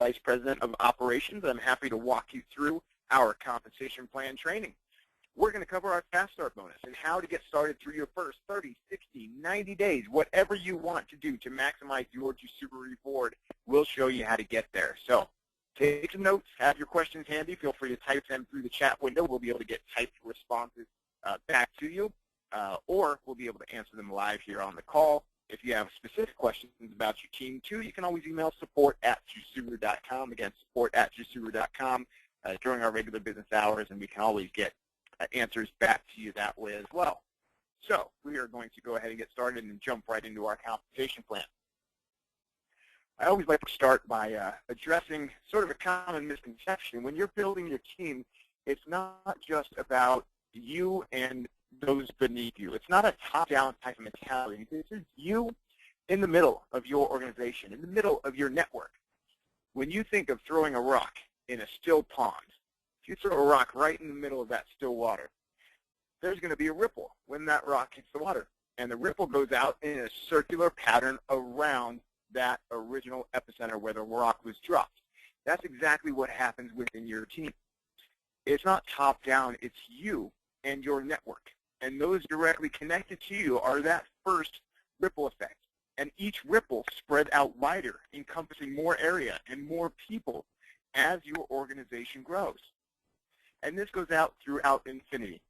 Vice President of Operations. I'm happy to walk you through our compensation plan training. We're going to cover our Fast Start bonus and how to get started through your first 30, 60, 90 days, whatever you want to do to maximize your Jusubra reward. We'll show you how to get there. So take some notes, have your questions handy. Feel free to type them through the chat window. We'll be able to get typed responses back to you, or we'll be able to answer them live here on the call. If you have specific questions about your team, too, you can always email support@jusubra.com. Again, support@jusubra.com during our regular business hours, and we can always get answers back to you that way as well. So we are going to go ahead and get started and jump right into our compensation plan. I always like to start by addressing sort of a common misconception. When you're building your team, it's not just about you and those beneath you. It's not a top-down type of mentality. This is you in the middle of your organization, in the middle of your network. When you think of throwing a rock in a still pond, if you throw a rock right in the middle of that still water, there's going to be a ripple when that rock hits the water. And the ripple goes out in a circular pattern around that original epicenter where the rock was dropped. That's exactly what happens within your team. It's not top-down. It's you and your network. And those directly connected to you are that first ripple effect. And each ripple spread out wider, encompassing more area and more people as your organization grows. And this goes out throughout infinity.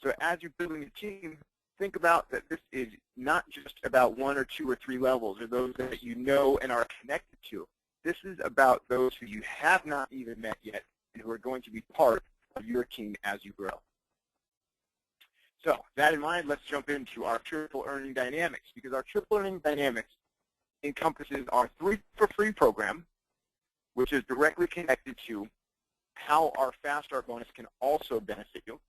So as you're building a team, think about that this is not just about 1 or 2 or 3 levels or those that you know and are connected to. This is about those who you have not even met yet and who are going to be part of your team as you grow. So that in mind, let's jump into our triple earning dynamics, because our triple earning dynamics encompasses our 3 for free program, which is directly connected to how our Fast Start bonus can also benefit you.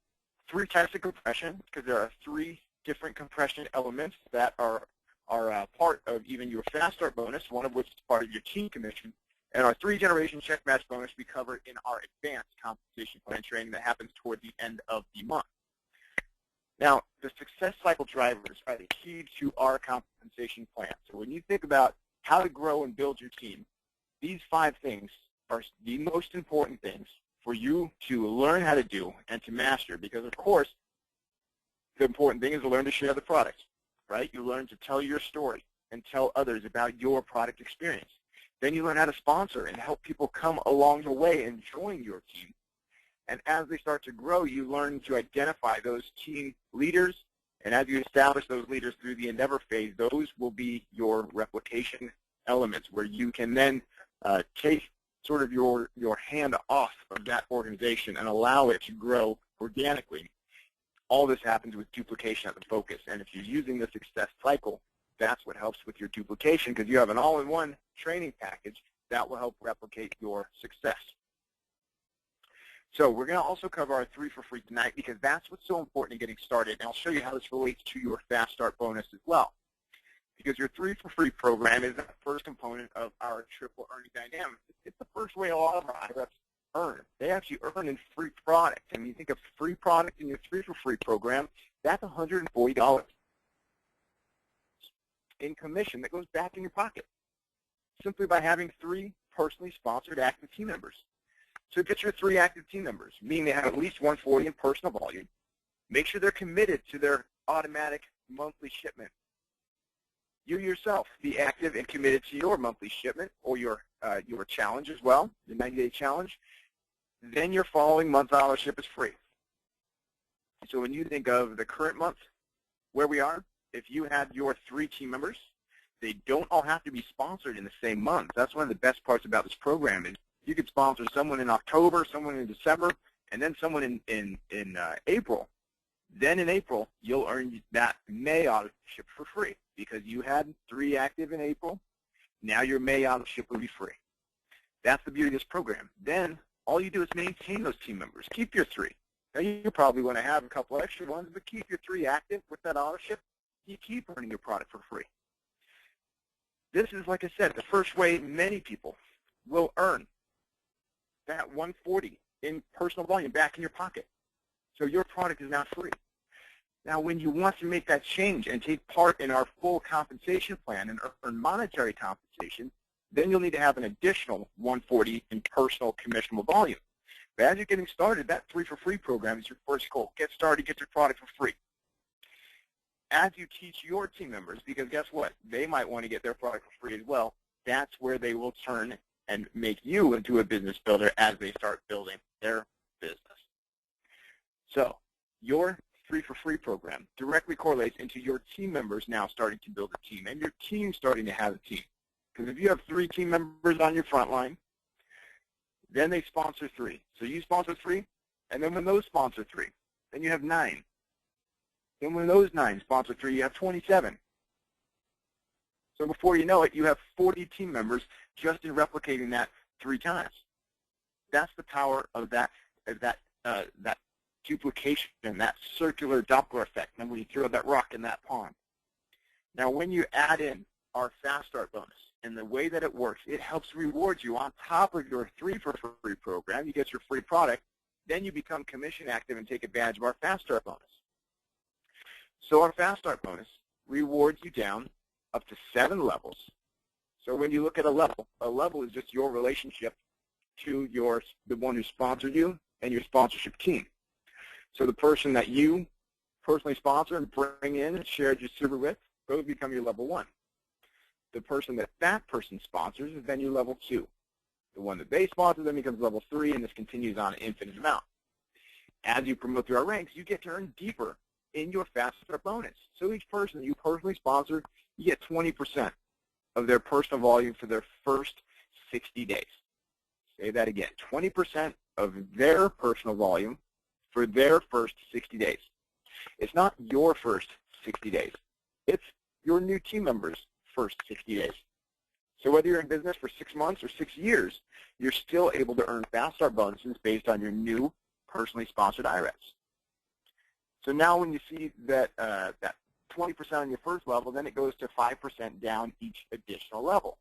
3 types of compression, because there are 3 different compression elements that are part of even your Fast Start bonus, one of which is part of your team commission, and our 3-generation check match bonus we covered in our advanced compensation plan training that happens toward the end of the month. Now, the success cycle drivers are the key to our compensation plan. So when you think about how to grow and build your team, these 5 things are the most important things for you to learn how to do and to master, because, of course, the important thing is to learn to share the product, right? You learn to tell your story and tell others about your product experience. Then you learn how to sponsor and help people come along the way and join your team. And as they start to grow, you learn to identify those team leaders. And as you establish those leaders through the endeavor phase, those will be your replication elements, where you can then take sort of your hand off of that organization and allow it to grow organically. All this happens with duplication at the focus. And if you're using the success cycle, that's what helps with your duplication, because you have an all-in-one training package that will help replicate your success. So we're going to also cover our 3 for free tonight, because that's what's so important in getting started. And I'll show you how this relates to your Fast Start bonus as well. Because your 3 for free program is the first component of our triple earning dynamics. It's the first way a lot of our reps earn. They actually earn in free product. And when you think of free product in your 3 for free program, that's $140 in commission that goes back in your pocket, simply by having 3 personally sponsored active team members. So get your 3 active team members, meaning they have at least 140 in personal volume. Make sure they're committed to their automatic monthly shipment. You yourself be active and committed to your monthly shipment or your challenge as well, the 90-day challenge. Then your following month scholarship is free. So when you think of the current month, where we are, if you had your 3 team members, they don't all have to be sponsored in the same month. That's one of the best parts about this program is you could sponsor someone in October, someone in December, and then someone in April. Then in April, you'll earn that May auto-ship for free because you had 3 active in April. Now your May auto-ship will be free. That's the beauty of this program. Then all you do is maintain those team members. Keep your 3. Now you probably want to have a couple extra ones, but keep your 3 active with that auto-ship. You keep earning your product for free. This is, like I said, the first way many people will earn that 140 in personal volume back in your pocket. So your product is now free. Now, when you want to make that change and take part in our full compensation plan and earn monetary compensation, then you'll need to have an additional 140 in personal commissionable volume. But as you're getting started, that 3 for free program is your first goal. Get started, get your product for free. As you teach your team members, because guess what? They might want to get their product for free as well. That's where they will turn and make you into a business builder as they start building their business. So your 3 for free program directly correlates into your team members now starting to build a team and your team starting to have a team. Because if you have 3 team members on your front line, then they sponsor 3. So you sponsor 3, and then when those sponsor 3, then you have 9. Then when those 9 sponsor 3, you have 27. So before you know it, you have 40 team members just in replicating that 3 times. That's the power of that duplication, that circular Doppler effect. Remember when you throw that rock in that pond. Now when you add in our Fast Start bonus, and the way that it works, it helps reward you on top of your 3 for free program. You get your free product, then you become commission active and take advantage of our Fast Start bonus. So our Fast Start bonus rewards you down up to 7 levels. So when you look at a level is just your relationship to the one who sponsored you and your sponsorship team. So the person that you personally sponsor and bring in and share your server with, those become your level 1. The person that person sponsors is then your level 2. The one that they sponsor then becomes level 3, and this continues on an infinite amount. As you promote through our ranks, you get to earn deeper in your Fast Start bonus. So each person that you personally sponsor, you get 20% of their personal volume for their first 60 days. Say that again, 20% of their personal volume for their first 60 days. It's not your first 60 days. It's your new team members' first 60 days. So whether you're in business for 6 months or 6 years, you're still able to earn Fast Start bonuses based on your new personally sponsored IRAs. So now when you see that that 20% on your first level, then it goes to 5% down each additional level.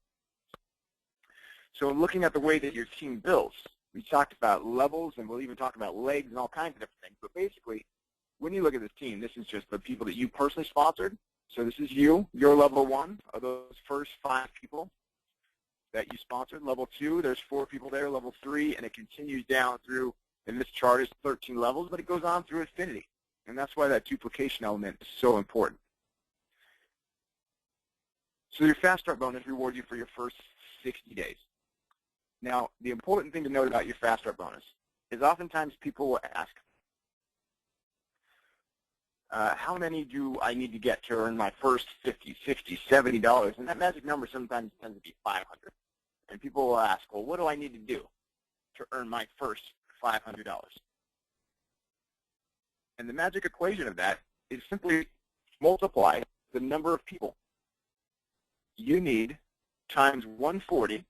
So looking at the way that your team builds, we talked about levels, and we'll even talk about legs and all kinds of different things. But basically, when you look at this team, this is just the people that you personally sponsored. So this is you, your level 1 of those first 5 people that you sponsored. Level 2, there's 4 people there. Level 3, and it continues down through, and this chart is 13 levels, but it goes on through infinity. And that's why that duplication element is so important. So your Fast Start bonus rewards you for your first 60 days. Now, the important thing to note about your Fast Start bonus is oftentimes people will ask, how many do I need to get to earn my first $50, $60, $70? And that magic number sometimes tends to be 500. And people will ask, well, what do I need to do to earn my first $500? And the magic equation of that is simply multiply the number of people you need times 140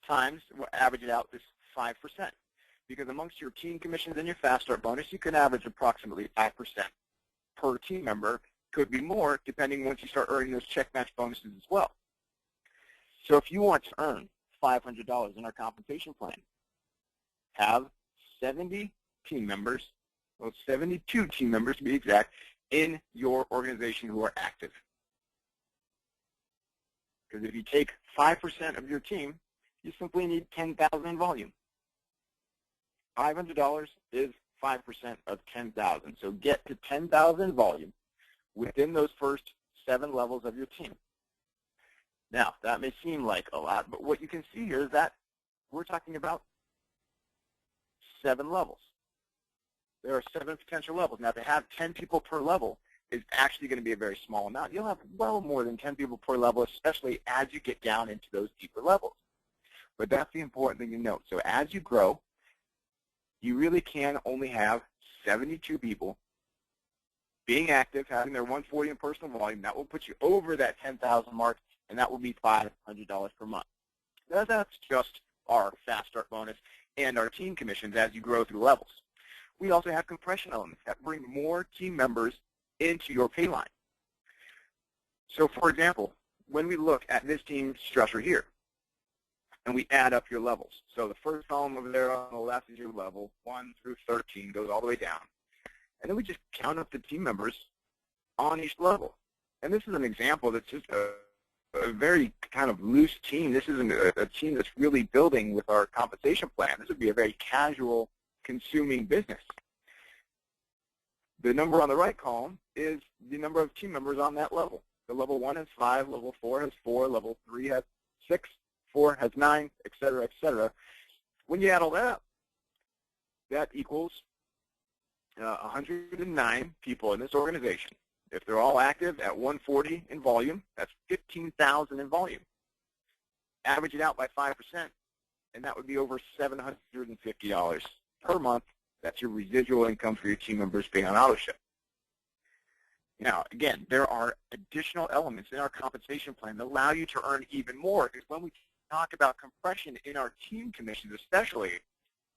times, we'll average it out, is 5%. Because amongst your team commissions and your Fast Start bonus, you can average approximately 5% per team member. Could be more, depending once you start earning those check match bonuses as well. So if you want to earn $500 in our compensation plan, have 70 team members, well, 72 team members to be exact, in your organization who are active. Because if you take 5% of your team, you simply need 10,000 in volume. $500 is 5% of 10,000. So get to 10,000 volume within those first 7 levels of your team. Now, that may seem like a lot, but what you can see here is that we're talking about 7 levels. There are 7 potential levels. Now, to have 10 people per level is actually going to be a very small amount. You'll have well more than 10 people per level, especially as you get down into those deeper levels. But that's the important thing to note. So as you grow, you really can only have 72 people being active, having their 140 in personal volume. That will put you over that 10,000 mark, and that will be $500 per month. Now, that's just our Fast Start bonus and our team commissions as you grow through levels. We also have compression elements that bring more team members into your pay line. So, for example, when we look at this team structure here, and we add up your levels. So the first column over there on the left is your level, 1 through 13, goes all the way down. And then we just count up the team members on each level. And this is an example that's just a a very kind of loose team. This isn't a team that's really building with our compensation plan. This would be a very casual consuming business. The number on the right column is the number of team members on that level. The level 1 has 5, level 4 has 4, level 3 has 6, 4 has 9, et cetera, et cetera. When you add all that up, that equals 109 people in this organization. If they're all active at 140 in volume, that's 15,000 in volume. Average it out by 5%, and that would be over $750 per month. That's your residual income for your team members being on AutoShip. Now, again, there are additional elements in our compensation plan that allow you to earn even more, because when we talk about compression in our team commissions especially,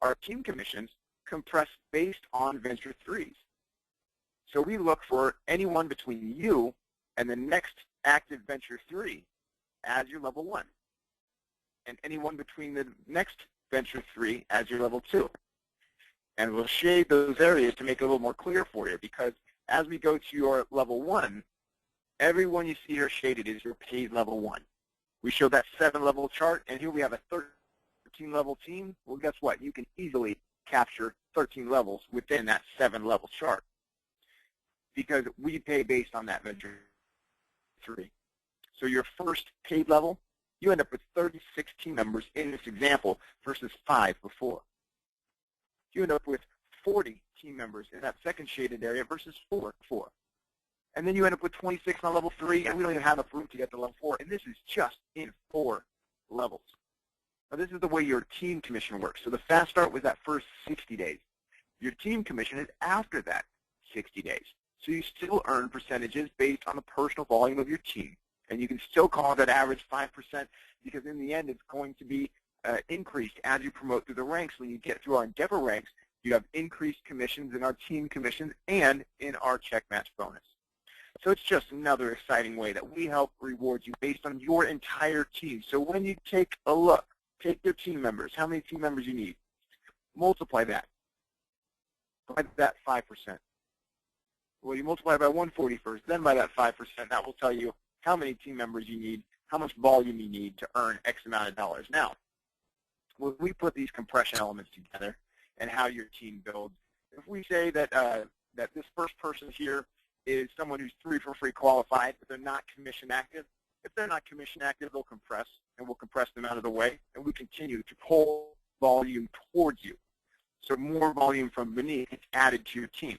our team commissions compress based on venture threes. So we look for anyone between you and the next active venture 3 as your level 1, and anyone between the next venture 3 as your level 2. And we'll shade those areas to make it a little more clear for you, because as we go to your level 1, everyone you see here shaded is your paid level 1. We show that 7-level chart, and here we have a 13-level team. Well, guess what? You can easily capture 13 levels within that 7-level chart, because we pay based on that venture 3. So your first paid level, you end up with 36 team members in this example versus 5 before. You end up with 40 team members in that second shaded area versus 4 before. And then you end up with 26 on level 3, and we don't even have enough room to get to level 4, and this is just in 4 levels. Now this is the way your team commission works. So the fast start was that first 60 days. Your team commission is after that 60 days. So you still earn percentages based on the personal volume of your team. And you can still call that average 5%, because in the end it's going to be increased as you promote through the ranks. When you get through our Endeavor ranks, you have increased commissions in our team commissions and in our check match bonus. So it's just another exciting way that we help reward you based on your entire team. So when you take a look, take your team members, how many team members you need, multiply that by that 5%. Well, you multiply by 140 first, then by that 5%. That will tell you how many team members you need, how much volume you need to earn X amount of dollars. Now, when we put these compression elements together and how your team builds, if we say that that this first person here is someone who's 3 for free qualified, but they're not commission active. If they're not commission active, they'll compress, and we'll compress them out of the way, and we continue to pull volume towards you. So more volume from beneath is added to your team.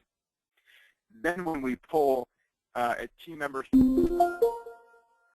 Then when we pull a team member